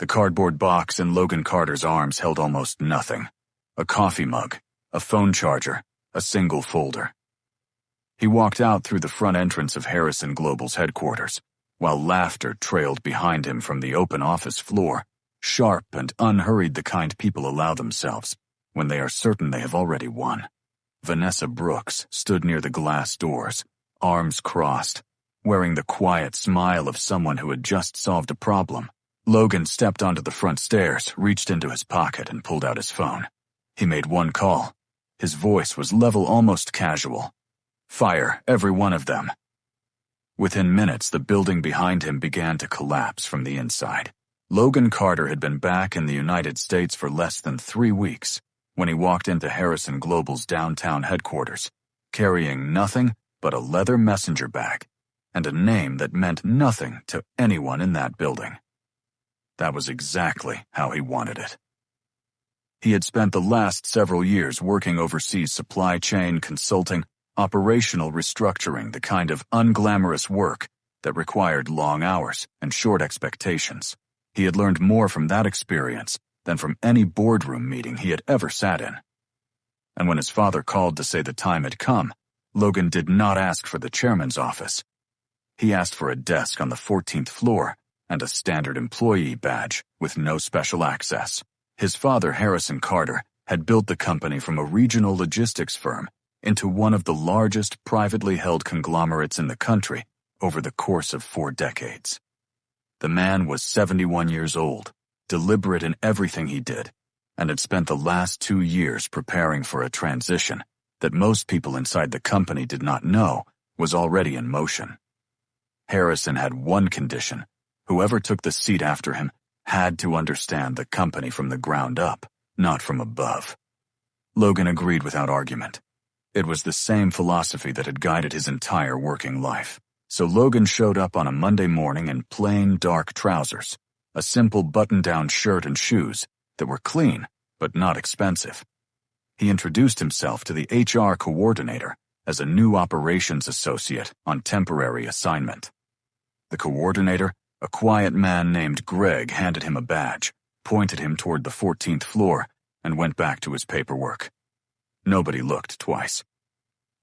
The cardboard box in Logan Carter's arms held almost nothing. A coffee mug, a phone charger, a single folder. He walked out through the front entrance of Harrison Global's headquarters, while laughter trailed behind him from the open office floor, sharp and unhurried, the kind people allow themselves when they are certain they have already won. Vanessa Brooks stood near the glass doors, arms crossed, wearing the quiet smile of someone who had just solved a problem. Logan stepped onto the front stairs, reached into his pocket, and pulled out his phone. He made one call. His voice was level, almost casual. Fire, every one of them. Within minutes, the building behind him began to collapse from the inside. Logan Carter had been back in the United States for less than 3 weeks when he walked into Harrison Global's downtown headquarters, carrying nothing but a leather messenger bag and a name that meant nothing to anyone in that building. That was exactly how he wanted it. He had spent the last several years working overseas, supply chain, consulting, operational restructuring, the kind of unglamorous work that required long hours and short expectations. He had learned more from that experience than from any boardroom meeting he had ever sat in. And when his father called to say the time had come, Logan did not ask for the chairman's office. He asked for a desk on the 14th floor and a standard employee badge with no special access. His father, Harrison Carter, had built the company from a regional logistics firm into one of the largest privately held conglomerates in the country over the course of 4 decades. The man was 71 years old, deliberate in everything he did, and had spent the last 2 years preparing for a transition that most people inside the company did not know was already in motion. Harrison had one condition: whoever took the seat after him had to understand the company from the ground up, not from above. Logan agreed without argument. It was the same philosophy that had guided his entire working life. So Logan showed up on a Monday morning in plain, dark trousers, a simple button-down shirt and shoes that were clean but not expensive. He introduced himself to the HR coordinator as a new operations associate on temporary assignment. The coordinator, a quiet man named Greg, handed him a badge, pointed him toward the 14th floor, and went back to his paperwork. Nobody looked twice.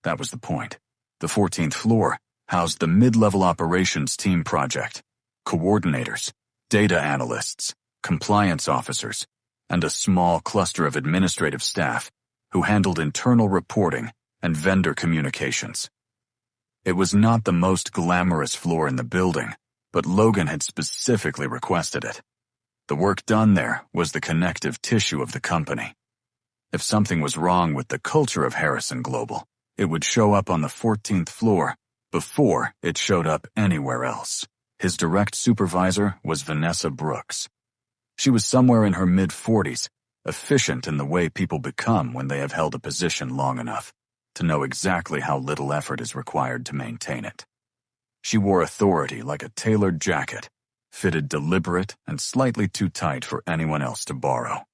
That was the point. The 14th floor housed the mid-level operations team project, coordinators, data analysts, compliance officers, and a small cluster of administrative staff who handled internal reporting and vendor communications. It was not the most glamorous floor in the building, but Logan had specifically requested it. The work done there was the connective tissue of the company. If something was wrong with the culture of Harrison Global, it would show up on the 14th floor before it showed up anywhere else. His direct supervisor was Vanessa Brooks. She was somewhere in her mid-40s, efficient in the way people become when they have held a position long enough to know exactly how little effort is required to maintain it. She wore authority like a tailored jacket, fitted deliberate and slightly too tight for anyone else to borrow.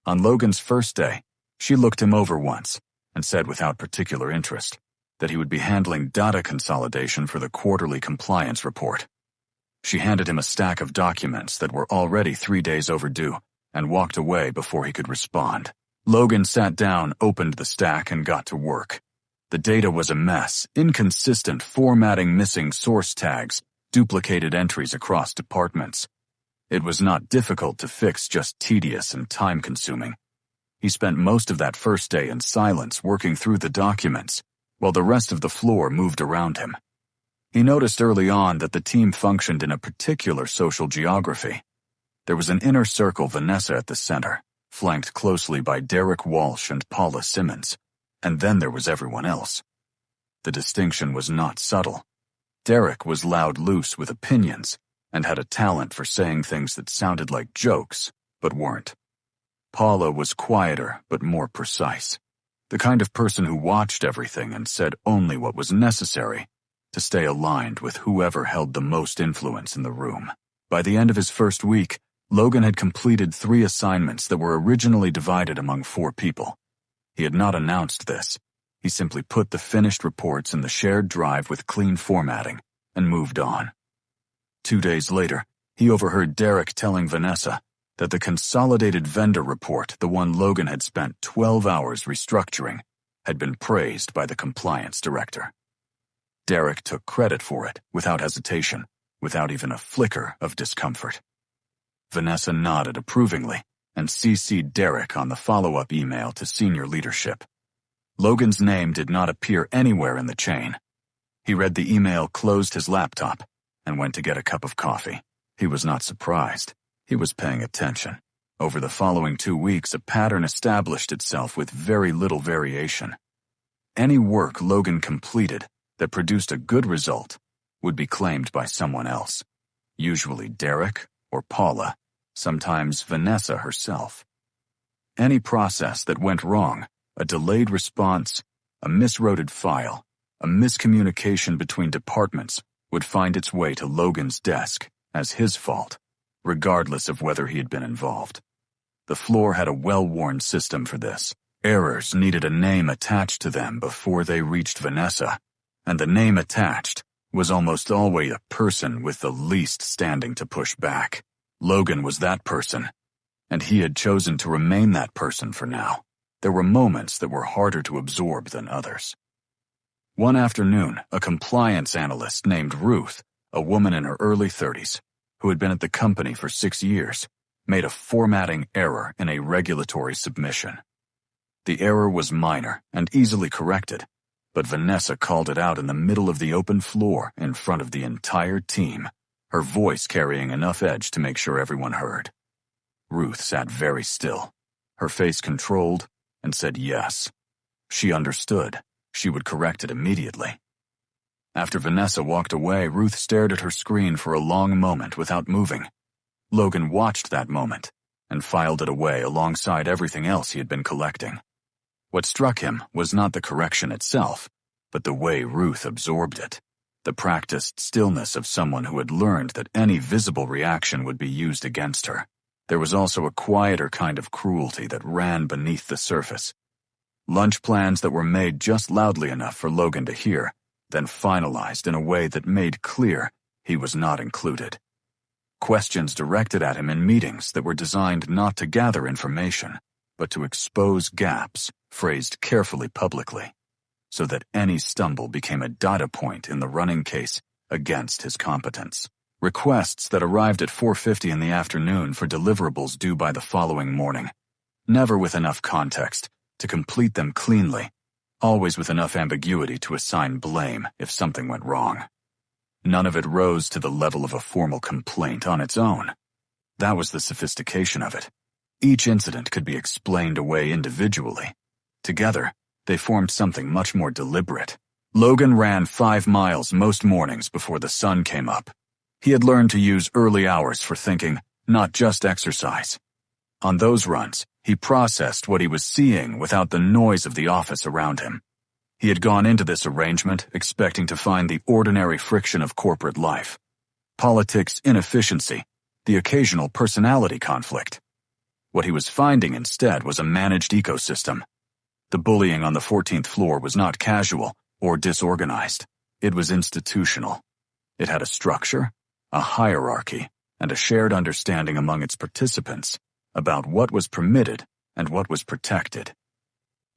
On Logan's first day, she looked him over once and said without particular interest that he would be handling data consolidation for the quarterly compliance report. She handed him a stack of documents that were already 3 days overdue and walked away before he could respond. Logan sat down, opened the stack, and got to work. The data was a mess, inconsistent formatting, missing source tags, duplicated entries across departments. It was not difficult to fix, just tedious and time-consuming. He spent most of that first day in silence working through the documents, while the rest of the floor moved around him. He noticed early on that the team functioned in a particular social geography. There was an inner circle, Vanessa at the center, flanked closely by Derek Walsh and Paula Simmons, and then there was everyone else. The distinction was not subtle. Derek was loud, loose with opinions, and had a talent for saying things that sounded like jokes, but weren't. Paula was quieter, but more precise. The kind of person who watched everything and said only what was necessary to stay aligned with whoever held the most influence in the room. By the end of his first week, Logan had completed 3 assignments that were originally divided among 4 people. He had not announced this. He simply put the finished reports in the shared drive with clean formatting and moved on. 2 days later, He overheard Derek telling Vanessa that the consolidated vendor report, the one Logan had spent 12 hours restructuring, had been praised by the compliance director. Derek took credit for it without hesitation, without even a flicker of discomfort. Vanessa nodded approvingly and CC'd Derek on the follow-up email to senior leadership. Logan's name did not appear anywhere in the chain. He read the email, closed his laptop, and went to get a cup of coffee. He was not surprised. He was paying attention. Over the following 2 weeks, a pattern established itself with very little variation. Any work Logan completed that produced a good result would be claimed by someone else, usually Derek or Paula, sometimes Vanessa herself. Any process that went wrong, a delayed response, a miswrote file, a miscommunication between departments, would find its way to Logan's desk as his fault, regardless of whether he had been involved. The floor had a well-worn system for this. Errors needed a name attached to them before they reached Vanessa, and the name attached was almost always a person with the least standing to push back. Logan was that person, and he had chosen to remain that person for now. There were moments that were harder to absorb than others. One afternoon, a compliance analyst named Ruth, a woman in her early 30s, who had been at the company for 6 years, made a formatting error in a regulatory submission. The error was minor and easily corrected, but Vanessa called it out in the middle of the open floor in front of the entire team, her voice carrying enough edge to make sure everyone heard. Ruth sat very still, her face controlled, and said yes. She understood. She would correct it immediately. After Vanessa walked away, Ruth stared at her screen for a long moment without moving. Logan watched that moment and filed it away alongside everything else he had been collecting. What struck him was not the correction itself, but the way Ruth absorbed it, the practiced stillness of someone who had learned that any visible reaction would be used against her. There was also a quieter kind of cruelty that ran beneath the surface. Lunch plans that were made just loudly enough for Logan to hear, then finalized in a way that made clear he was not included. Questions directed at him in meetings that were designed not to gather information, but to expose gaps, phrased carefully publicly, so that any stumble became a data point in the running case against his competence. Requests that arrived at 4:50 in the afternoon for deliverables due by the following morning, never with enough context to complete them cleanly, always with enough ambiguity to assign blame if something went wrong. None of it rose to the level of a formal complaint on its own. That was the sophistication of it. Each incident could be explained away individually. Together, they formed something much more deliberate. Logan ran 5 miles most mornings before the sun came up. He had learned to use early hours for thinking, not just exercise. On those runs, he processed what he was seeing without the noise of the office around him. He had gone into this arrangement expecting to find the ordinary friction of corporate life. Politics inefficiency, the occasional personality conflict. What he was finding instead was a managed ecosystem. The bullying on the 14th floor was not casual or disorganized. It was institutional. It had a structure, a hierarchy, and a shared understanding among its participants about what was permitted and what was protected.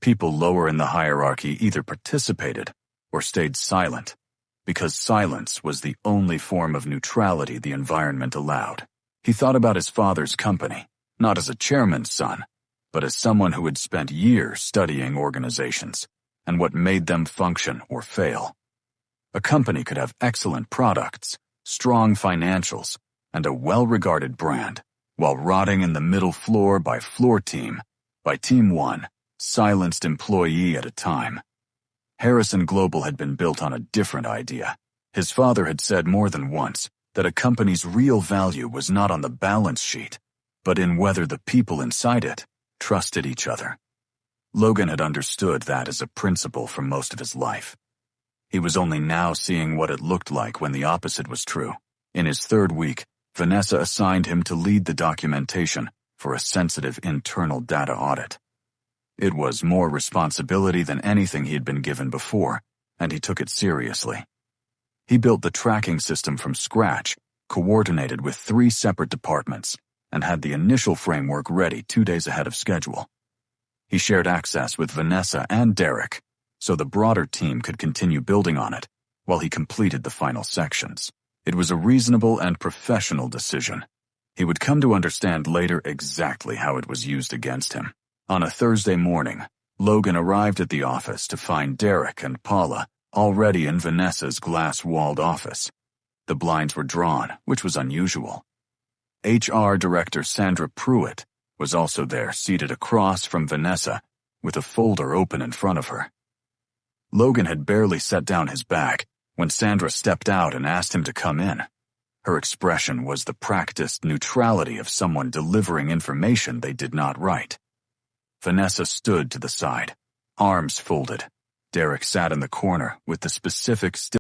People lower in the hierarchy either participated or stayed silent, because silence was the only form of neutrality the environment allowed. He thought about his father's company, not as a chairman's son, but as someone who had spent years studying organizations and what made them function or fail. A company could have excellent products, strong financials, and a well-regarded brand, while rotting in the middle floor by floor team, by team one, silenced employee at a time. Harrison Global had been built on a different idea. His father had said more than once that a company's real value was not on the balance sheet, but in whether the people inside it trusted each other. Logan had understood that as a principle for most of his life. He was only now seeing what it looked like when the opposite was true. In his 3rd week, Vanessa assigned him to lead the documentation for a sensitive internal data audit. It was more responsibility than anything he had been given before, and he took it seriously. He built the tracking system from scratch, coordinated with 3 separate departments, and had the initial framework ready 2 days ahead of schedule. He shared access with Vanessa and Derek, so the broader team could continue building on it while he completed the final sections. It was a reasonable and professional decision. He would come to understand later exactly how it was used against him. On a Thursday morning, Logan arrived at the office to find Derek and Paula already in Vanessa's glass-walled office. The blinds were drawn, which was unusual. HR Director Sandra Pruitt was also there, seated across from Vanessa, with a folder open in front of her. Logan had barely set down his bag when Sandra stepped out and asked him to come in. Her expression was the practiced neutrality of someone delivering information they did not write. Vanessa stood to the side, arms folded. Derek sat in the corner with the specific